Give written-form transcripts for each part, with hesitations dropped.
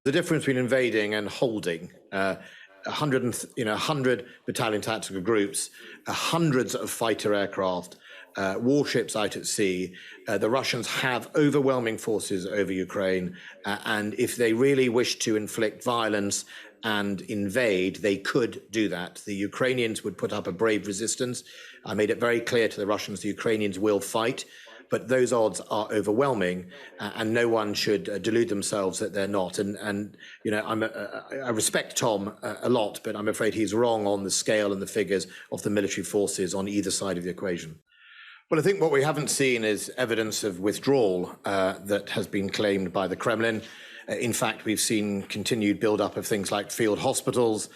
The difference between invading and holding, 100 battalion tactical groups, hundreds of fighter aircraft, warships out at sea. The Russians have overwhelming forces over Ukraine, and if they really wish to inflict violence and invade, they could do that. The Ukrainians would put up a brave resistance. I made it very clear to the Russians the Ukrainians will fight, but those odds are overwhelming, and no one should delude themselves that they're not. And you know, I respect Tom a lot, but I'm afraid he's wrong on the scale and the figures of the military forces on either side of the equation. Well, I think what we haven't seen is evidence of withdrawal that has been claimed by the Kremlin. In fact, we've seen continued build-up of things like field hospitals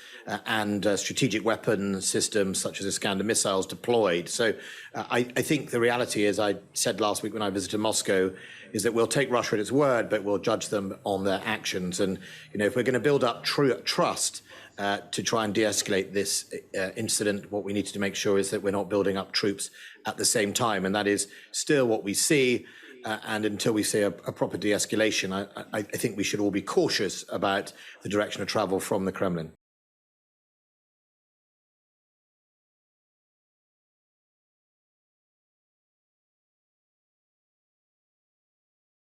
and strategic weapon systems such as Iskander missiles deployed. So I think the reality is, I said last week when I visited Moscow, is that we'll take Russia at its word, but we'll judge them on their actions. And you know, if we're going to build up trust to try and de-escalate this incident, what we need to make sure is that we're not building up troops at the same time. And that is still what we see. And until we see a proper de-escalation, I think we should all be cautious about the direction of travel from the Kremlin.